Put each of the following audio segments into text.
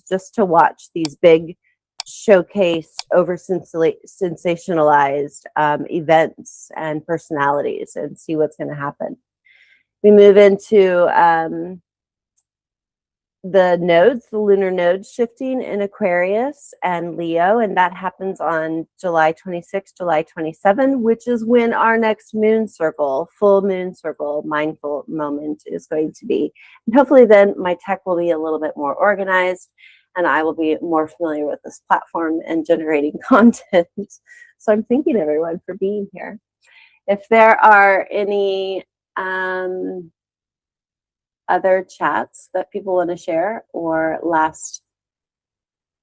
just to watch these big showcase over sensationalized events and personalities and see what's going to happen. We move into the nodes, the lunar nodes shifting in Aquarius and Leo, and that happens on July 26, July 27, which is when our next moon circle, full moon circle, mindful moment is going to be. And hopefully then my tech will be a little bit more organized and I will be more familiar with this platform and generating content. So I'm thanking everyone for being here. If there are any other chats that people want to share or last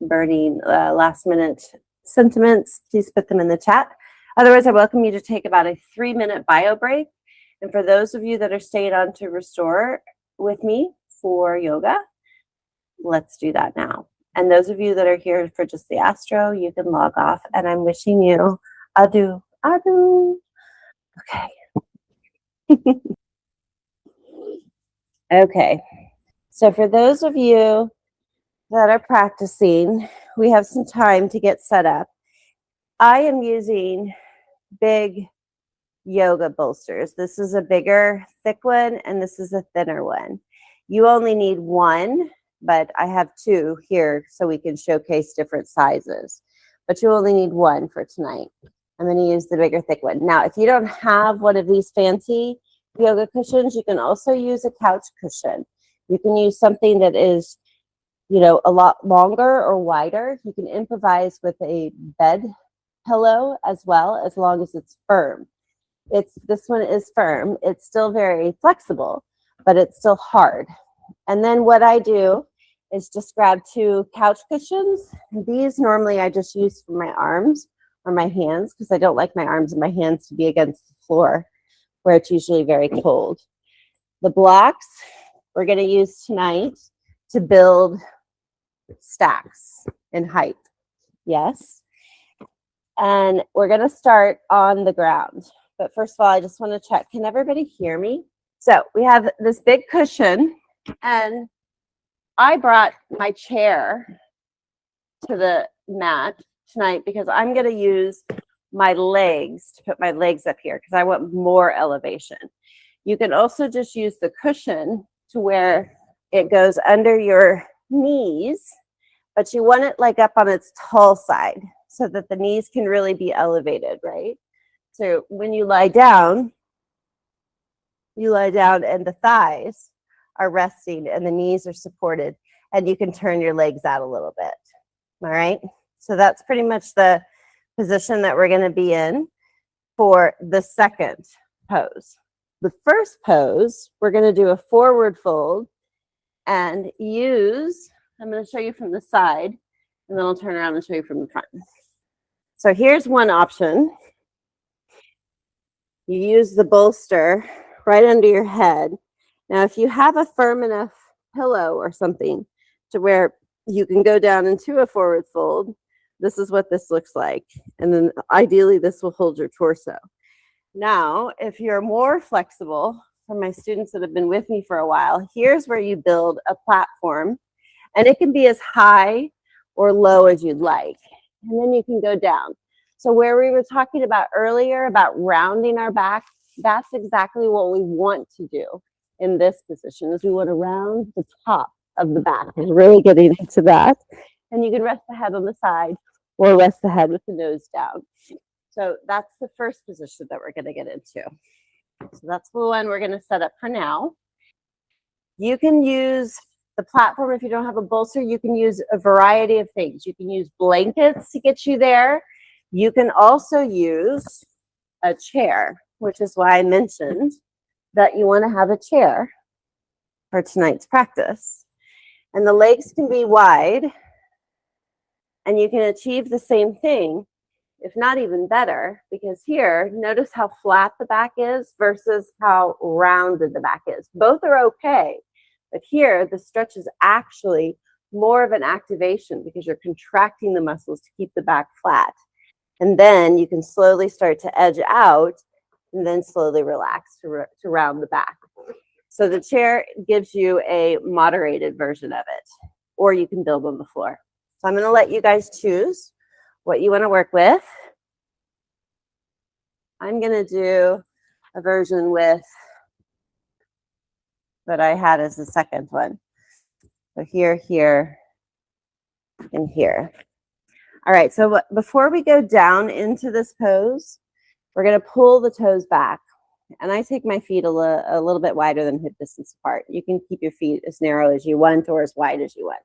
minute sentiments, please put them in the chat. Otherwise, I welcome you to take about a 3-minute bio break. And for those of you that are staying on to restore with me for yoga, let's do that now. And those of you that are here for just the astro, you can log off. And I'm wishing you adu, adu. Okay. Okay, so for those of you that are practicing, we have some time to get set up. I am using big yoga bolsters. This is a bigger, thick one, and this is a thinner one. You only need one, but I have two here so we can showcase different sizes. But you only need one for tonight. I'm going to use the bigger, thick one. Now, if you don't have one of these fancy yoga cushions, you can also use a couch cushion. You can use something that is, you know, a lot longer or wider. You can improvise with a bed pillow as well, as long as it's firm. This one is firm. It's still very flexible, but it's still hard. And then what I do is just grab 2 couch cushions. These normally I just use for my arms or my hands because I don't like my arms and my hands to be against the floor, where it's usually very cold. The blocks we're going to use tonight to build stacks in height. Yes. And we're going to start on the ground. But first of all, I just want to check. Can everybody hear me? So we have this big cushion, and I brought my chair to the mat tonight because I'm going to use my legs to put my legs up here because I want more elevation. You can also just use the cushion to where it goes under your knees, but you want it like up on its tall side so that the knees can really be elevated, right? So when you lie down and the thighs are resting and the knees are supported, and you can turn your legs out a little bit. All right. So that's pretty much the position that we're going to be in for the second pose. The first pose, we're going to do a forward fold and use, I'm going to show you from the side, and then I'll turn around and show you from the front. So here's one option. You use the bolster right under your head. Now, if you have a firm enough pillow or something to where you can go down into a forward fold, this is what this looks like. And then ideally, this will hold your torso. Now, if you're more flexible, for my students that have been with me for a while, here's where you build a platform. And it can be as high or low as you'd like. And then you can go down. So where we were talking about earlier about rounding our back, that's exactly what we want to do in this position, is we want to round the top of the back. We're really getting into that. And you can rest the head on the side or rest the head with the nose down. So that's the first position that we're going to get into. So that's the one we're going to set up for now. You can use the platform if you don't have a bolster. You can use a variety of things. You can use blankets to get you there. You can also use a chair, which is why I mentioned that you want to have a chair for tonight's practice. And the legs can be wide, and you can achieve the same thing, if not even better, because here, notice how flat the back is versus how rounded the back is. Both are okay, but here the stretch is actually more of an activation because you're contracting the muscles to keep the back flat. And then you can slowly start to edge out and then slowly relax to round the back. So the chair gives you a moderated version of it. or you can build on the floor. So I'm going to let you guys choose what you want to work with. I'm going to do a version with that I had as the second one. So here, here, and here. All right, so before we go down into this pose, we're going to pull the toes back. And I take my feet a little bit wider than hip distance apart. You can keep your feet as narrow as you want or as wide as you want.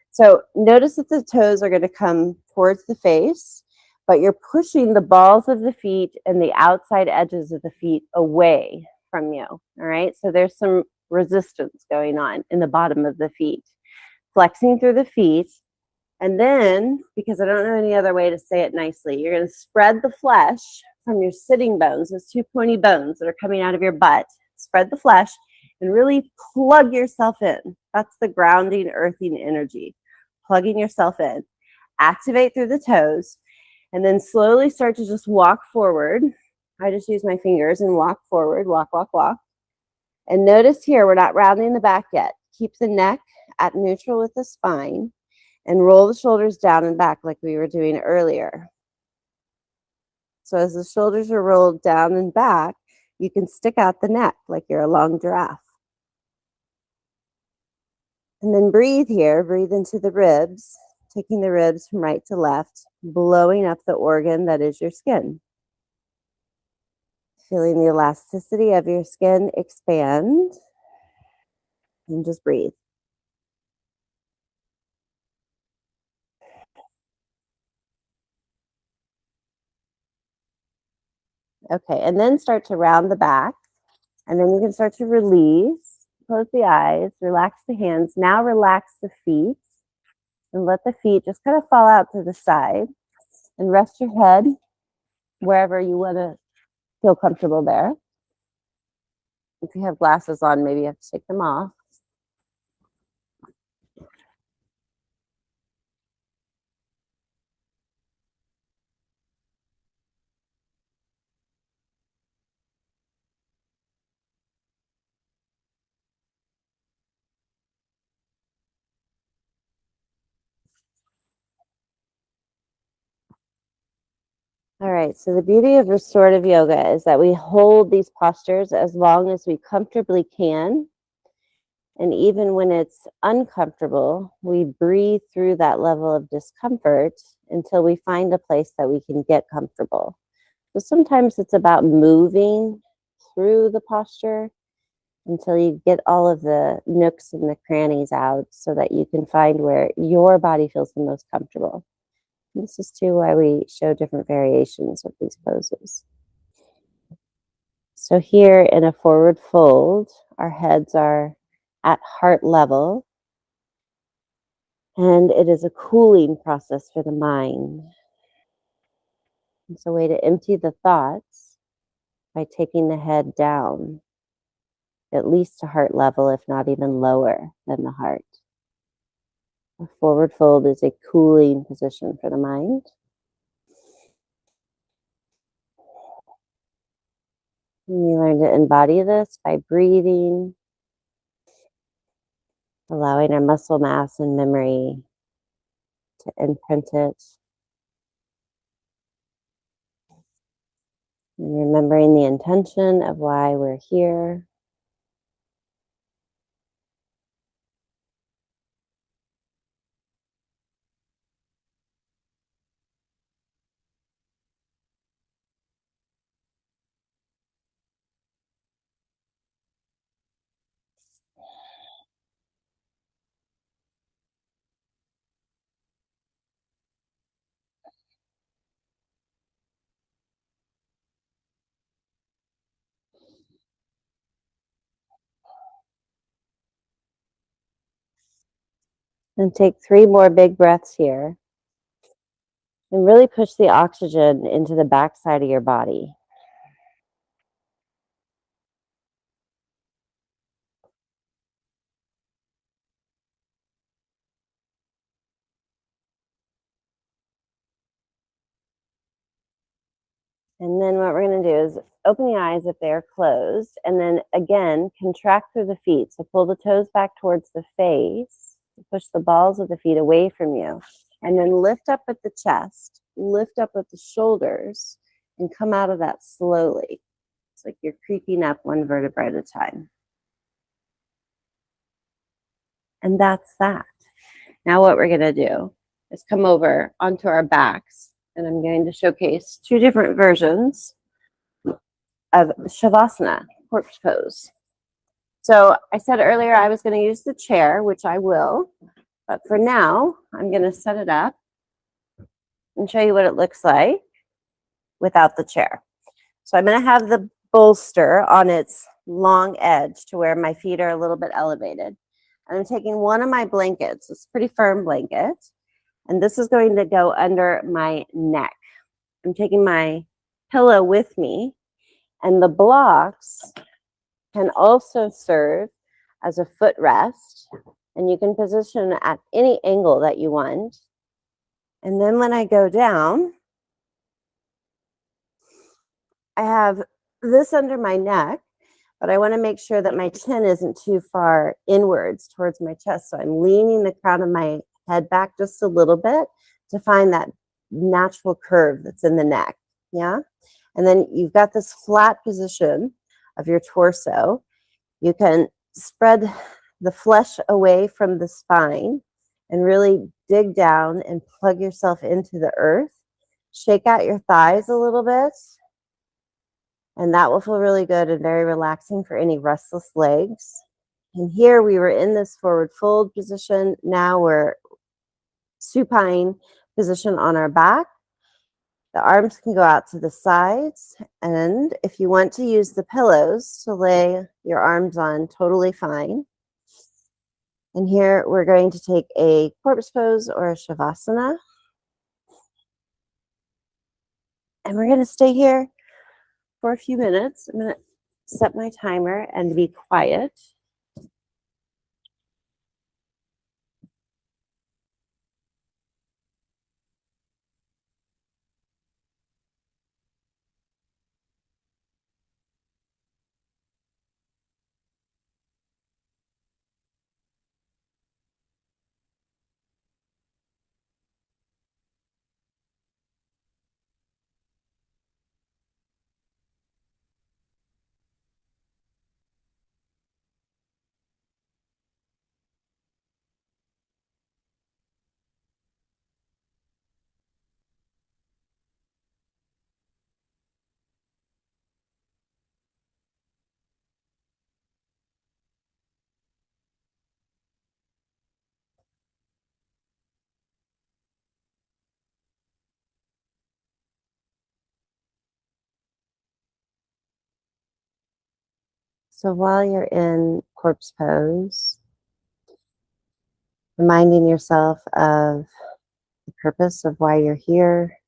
So notice that the toes are going to come towards the face, but you're pushing the balls of the feet and the outside edges of the feet away from you. All right, so there's some resistance going on in the bottom of the feet. Flexing through the feet. And then, because I don't know any other way to say it nicely, you're going to spread the flesh from your sitting bones, those two pointy bones that are coming out of your butt. Spread the flesh and really plug yourself in. That's the grounding, earthing energy. Plugging yourself in. Activate through the toes. And then slowly start to just walk forward. I just use my fingers and walk forward. Walk, walk, walk. And notice here, we're not rounding the back yet. Keep the neck at neutral with the spine. And roll the shoulders down and back like we were doing earlier. So as the shoulders are rolled down and back, you can stick out the neck like you're a long giraffe. And then breathe here, breathe into the ribs, taking the ribs from right to left, blowing up the organ that is your skin. Feeling the elasticity of your skin expand. And just breathe. Okay, and then start to round the back. And then you can start to release. Close the eyes, relax the hands. Now relax the feet and let the feet just kind of fall out to the side and rest your head wherever you want to feel comfortable there. If you have glasses on, maybe you have to take them off. All right, so the beauty of restorative yoga is that we hold these postures as long as we comfortably can. And even when it's uncomfortable, we breathe through that level of discomfort until we find a place that we can get comfortable. So sometimes it's about moving through the posture until you get all of the nooks and the crannies out so that you can find where your body feels the most comfortable. This is too why we show different variations of these poses. So here in a forward fold, our heads are at heart level, and it is a cooling process for the mind. It's a way to empty the thoughts by taking the head down, at least to heart level, if not even lower than the heart. A forward fold is a cooling position for the mind. And you learn to embody this by breathing, allowing our muscle mass and memory to imprint it. And remembering the intention of why we're here. And take 3 more big breaths here. And really push the oxygen into the backside of your body. And then what we're going to do is open the eyes if they're closed. And then again, contract through the feet. So pull the toes back towards the face. Push the balls of the feet away from you. And then lift up at the chest, lift up at the shoulders, and come out of that slowly. It's like you're creeping up one vertebra at a time. And that's that. Now what we're going to do is come over onto our backs, and I'm going to showcase two different versions of Shavasana, corpse pose. So I said earlier I was going to use the chair, which I will, but for now, I'm going to set it up and show you what it looks like without the chair. So I'm going to have the bolster on its long edge to where my feet are a little bit elevated. And I'm taking one of my blankets, it's a pretty firm blanket, and this is going to go under my neck. I'm taking my pillow with me, and the blocks can also serve as a footrest, and you can position at any angle that you want. And then when I go down, I have this under my neck, but I want to make sure that my chin isn't too far inwards towards my chest. So I'm leaning the crown of my head back just a little bit to find that natural curve that's in the neck. Yeah. And then you've got this flat position of your torso. You can spread the flesh away from the spine and really dig down and plug yourself into the earth. Shake out your thighs a little bit. And that will feel really good and very relaxing for any restless legs. And here we were in this forward fold position. Now we're supine position on our back. The arms can go out to the sides. And if you want to use the pillows to lay your arms on, totally fine. And here we're going to take a corpse pose or a Shavasana. And we're going to stay here for a few minutes. I'm going to set my timer and be quiet. So while you're in corpse pose, reminding yourself of the purpose of why you're here,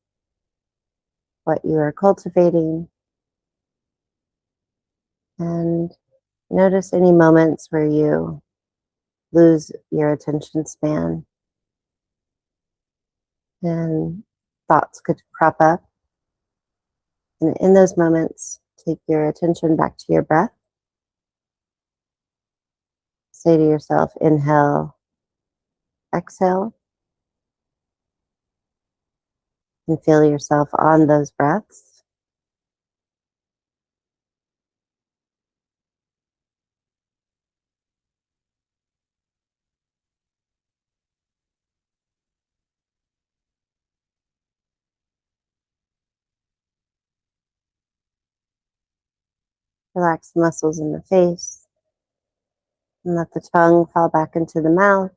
what you are cultivating, and notice any moments where you lose your attention span and thoughts could crop up. And in those moments, take your attention back to your breath. Say to yourself, inhale, exhale, and feel yourself on those breaths. Relax the muscles in the face and let the tongue fall back into the mouth.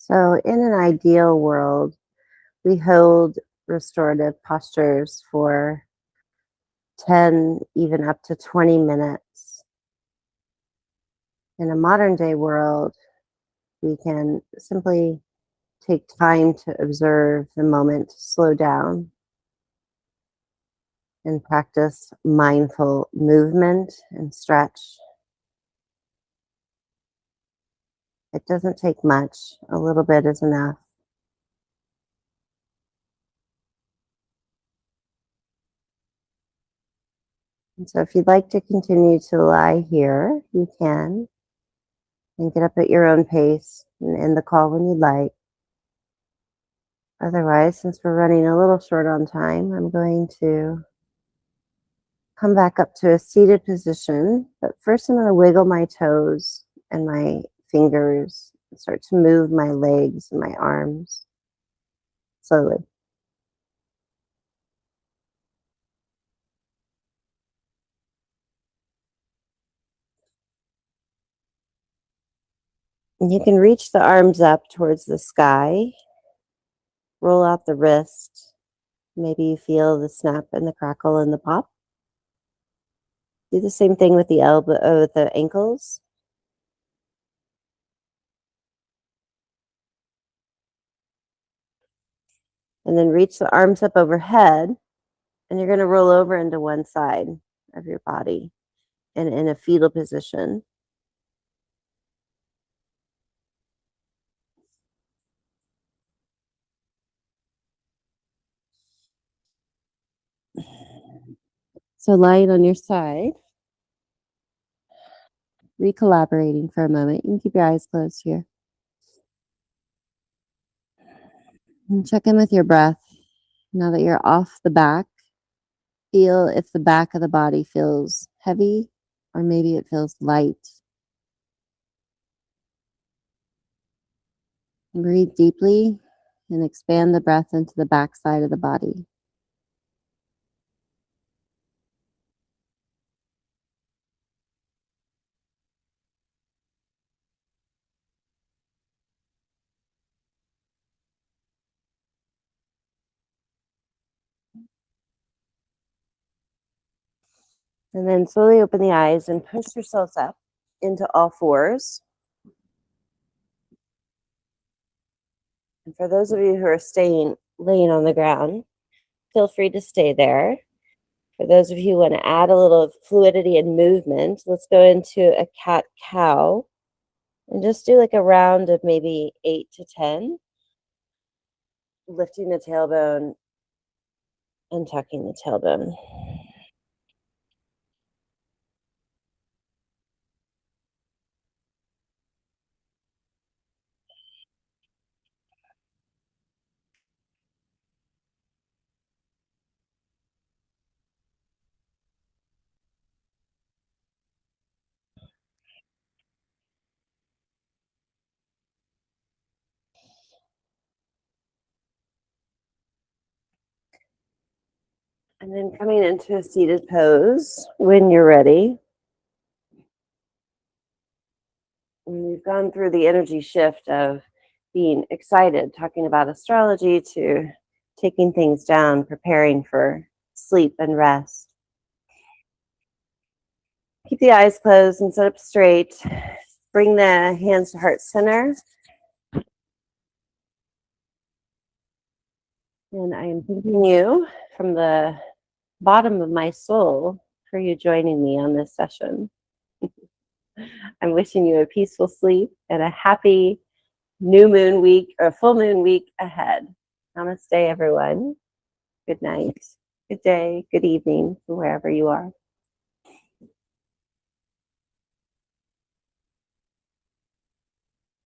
So, in an ideal world, we hold restorative postures for 10, even up to 20 minutes. In a modern day world, we can simply take time to observe the moment, slow down, and practice mindful movement and stretch. It doesn't take much, a little bit is enough. And so, if you'd like to continue to lie here, you can, and get up at your own pace and end the call when you'd like. Otherwise, since we're running a little short on time, I'm going to come back up to a seated position. But first, I'm going to wiggle my toes and my fingers and start to move my legs and my arms slowly. And you can reach the arms up towards the sky, roll out the wrist. Maybe you feel the snap and the crackle and the pop. Do the same thing with the elbow, with the ankles. And then reach the arms up overhead, and you're going to roll over into one side of your body and in a fetal position. So lying on your side, recollaborating for a moment. You can keep your eyes closed here. And check in with your breath. Now that you're off the back, feel if the back of the body feels heavy or maybe it feels light. Breathe deeply and expand the breath into the back side of the body. And then slowly open the eyes and push yourselves up into all fours. And for those of you who are laying on the ground, feel free to stay there. For those of you who want to add a little fluidity and movement, let's go into a cat-cow and just do like a round of maybe 8 to 10, lifting the tailbone and tucking the tailbone. And then coming into a seated pose when you're ready. And we've gone through the energy shift of being excited, talking about astrology, to taking things down, preparing for sleep and rest. Keep the eyes closed and sit up straight. Bring the hands to heart center. And I am thanking you from the bottom of my soul for you joining me on this session. I'm wishing you a peaceful sleep and a happy new moon week or full moon week ahead. Namaste, everyone. Good night, good day, good evening, wherever you are.